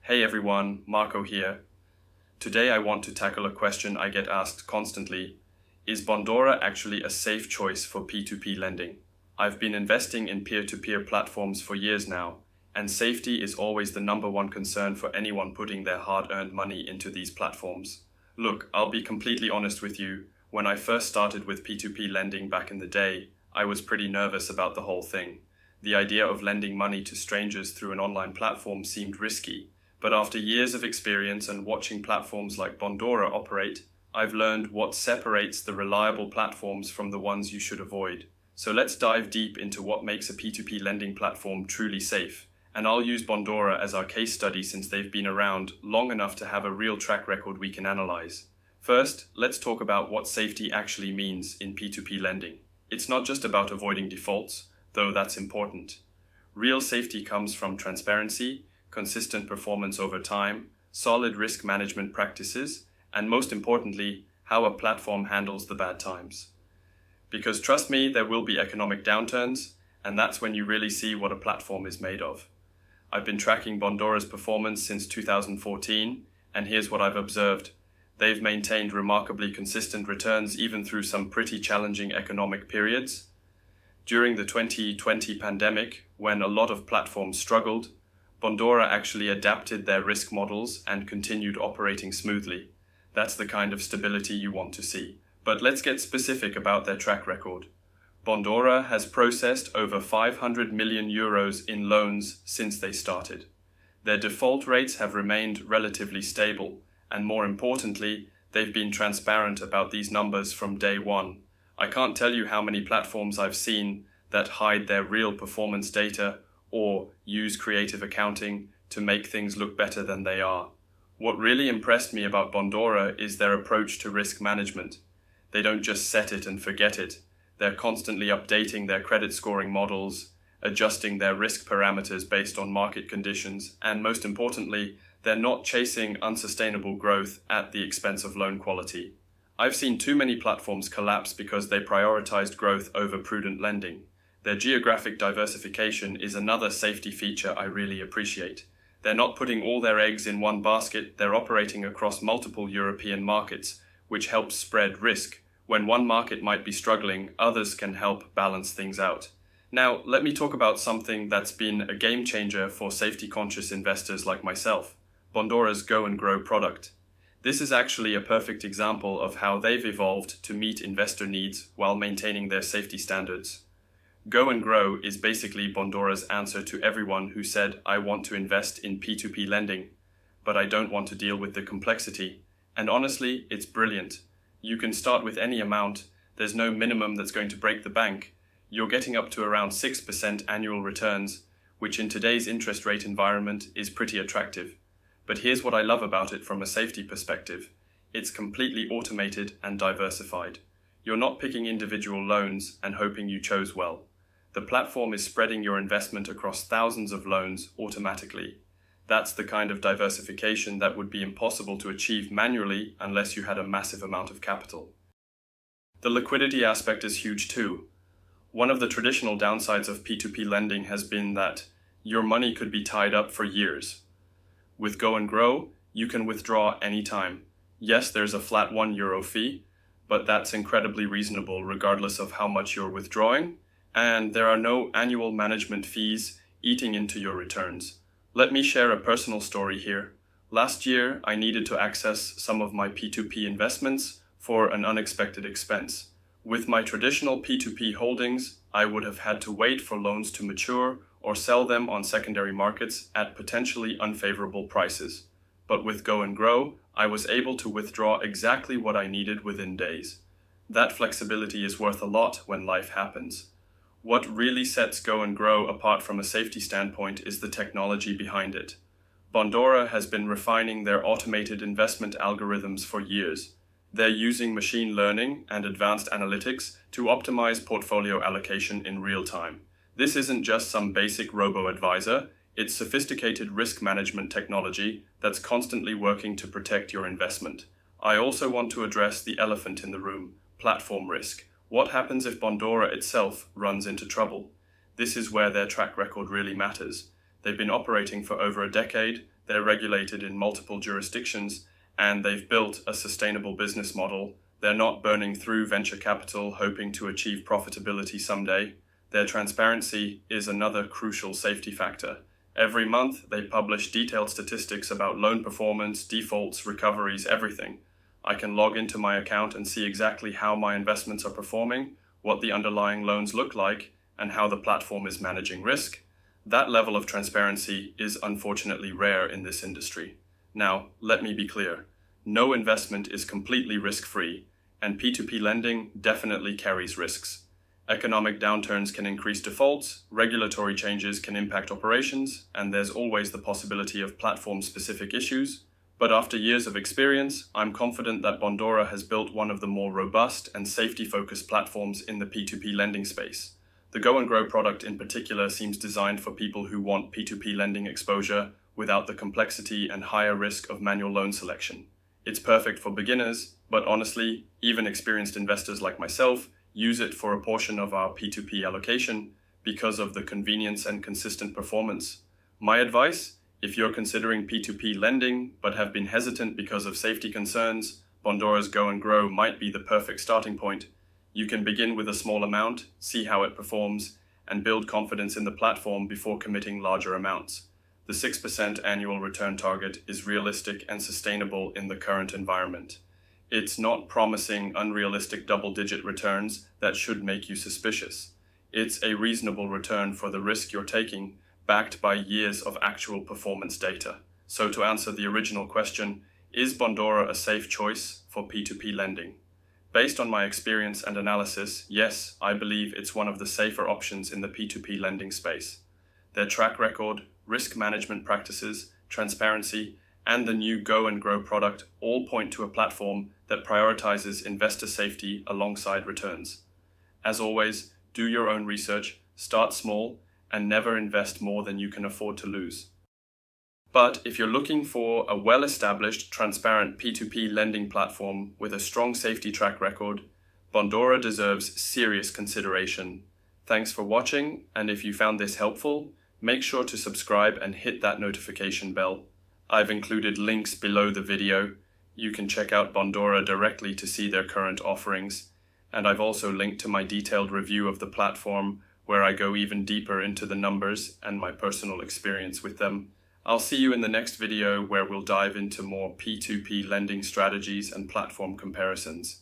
Hey everyone, Marco here. Today I want to tackle a question I get asked constantly. Is Bondora actually a safe choice for P2P lending? I've been investing in peer-to-peer platforms for years now, and safety is always the number one concern for anyone putting their hard-earned money into these platforms. Look, I'll be completely honest with you. When I first started with P2P lending back in the day, I was pretty nervous about the whole thing. The idea of lending money to strangers through an online platform seemed risky. But after years of experience and watching platforms like Bondora operate, I've learned what separates the reliable platforms from the ones you should avoid. So let's dive deep into what makes a P2P lending platform truly safe. And I'll use Bondora as our case study since they've been around long enough to have a real track record we can analyze. First, let's talk about what safety actually means in P2P lending. It's not just about avoiding defaults, though that's important. Real safety comes from transparency, consistent performance over time, solid risk management practices, and most importantly, how a platform handles the bad times. Because trust me, there will be economic downturns, and that's when you really see what a platform is made of. I've been tracking Bondora's performance since 2014, and here's what I've observed. They've maintained remarkably consistent returns even through some pretty challenging economic periods. During the 2020 pandemic, when a lot of platforms struggled, Bondora actually adapted their risk models and continued operating smoothly. That's the kind of stability you want to see. But let's get specific about their track record. Bondora has processed over 500 million euros in loans since they started. Their default rates have remained relatively stable, and more importantly, they've been transparent about these numbers from day one. I can't tell you how many platforms I've seen that hide their real performance data or use creative accounting to make things look better than they are. What really impressed me about Bondora is their approach to risk management. They don't just set it and forget it. They're constantly updating their credit scoring models, adjusting their risk parameters based on market conditions, and most importantly, they're not chasing unsustainable growth at the expense of loan quality. I've seen too many platforms collapse because they prioritized growth over prudent lending. Their geographic diversification is another safety feature I really appreciate. They're not putting all their eggs in one basket, they're operating across multiple European markets, which helps spread risk. When one market might be struggling, others can help balance things out. Now, let me talk about something that's been a game changer for safety-conscious investors like myself, Bondora's Go and Grow product. This is actually a perfect example of how they've evolved to meet investor needs while maintaining their safety standards. Go and Grow is basically Bondora's answer to everyone who said, I want to invest in P2P lending, but I don't want to deal with the complexity. And honestly, it's brilliant. You can start with any amount. There's no minimum that's going to break the bank. You're getting up to around 6% annual returns, which in today's interest rate environment is pretty attractive. But here's what I love about it from a safety perspective. It's completely automated and diversified. You're not picking individual loans and hoping you chose well. The platform is spreading your investment across thousands of loans automatically. That's the kind of diversification that would be impossible to achieve manually unless you had a massive amount of capital. The liquidity aspect is huge too. One of the traditional downsides of P2P lending has been that your money could be tied up for years. With Go and Grow, you can withdraw anytime. Yes, there's a flat €1 fee, but that's incredibly reasonable regardless of how much you're withdrawing, and there are no annual management fees eating into your returns. Let me share a personal story here. Last year, I needed to access some of my P2P investments for an unexpected expense. With my traditional P2P holdings, I would have had to wait for loans to mature or sell them on secondary markets at potentially unfavorable prices. But with Go and Grow, I was able to withdraw exactly what I needed within days. That flexibility is worth a lot when life happens. What really sets Go and Grow apart from a safety standpoint is the technology behind it. Bondora has been refining their automated investment algorithms for years. They're using machine learning and advanced analytics to optimize portfolio allocation in real time. This isn't just some basic robo-advisor, it's sophisticated risk management technology that's constantly working to protect your investment. I also want to address the elephant in the room, platform risk. What happens if Bondora itself runs into trouble? This is where their track record really matters. They've been operating for over a decade, they're regulated in multiple jurisdictions, and they've built a sustainable business model. They're not burning through venture capital hoping to achieve profitability someday. Their transparency is another crucial safety factor. Every month, they publish detailed statistics about loan performance, defaults, recoveries, everything. I can log into my account and see exactly how my investments are performing, what the underlying loans look like, and how the platform is managing risk. That level of transparency is unfortunately rare in this industry. Now, let me be clear. No investment is completely risk-free, and P2P lending definitely carries risks. Economic downturns can increase defaults, regulatory changes can impact operations, and there's always the possibility of platform-specific issues. But after years of experience, I'm confident that Bondora has built one of the more robust and safety-focused platforms in the P2P lending space. The Go and Grow product in particular seems designed for people who want P2P lending exposure without the complexity and higher risk of manual loan selection. It's perfect for beginners, but honestly, even experienced investors like myself use it for a portion of our P2P allocation because of the convenience and consistent performance. My advice, if you're considering P2P lending but have been hesitant because of safety concerns, Bondora's Go and Grow might be the perfect starting point. You can begin with a small amount, see how it performs, and build confidence in the platform before committing larger amounts. The 6% annual return target is realistic and sustainable in the current environment. It's not promising unrealistic double-digit returns that should make you suspicious. It's a reasonable return for the risk you're taking, backed by years of actual performance data. So to answer the original question, is Bondora a safe choice for P2P lending? Based on my experience and analysis, yes, I believe it's one of the safer options in the P2P lending space. Their track record, risk management practices, transparency, and the new Go and Grow product all point to a platform that prioritizes investor safety alongside returns. As always, do your own research, start small, and never invest more than you can afford to lose. But if you're looking for a well-established, transparent P2P lending platform with a strong safety track record, Bondora deserves serious consideration. Thanks for watching, and if you found this helpful, make sure to subscribe and hit that notification bell. I've included links below the video. You can check out Bondora directly to see their current offerings. And I've also linked to my detailed review of the platform where I go even deeper into the numbers and my personal experience with them. I'll see you in the next video where we'll dive into more P2P lending strategies and platform comparisons.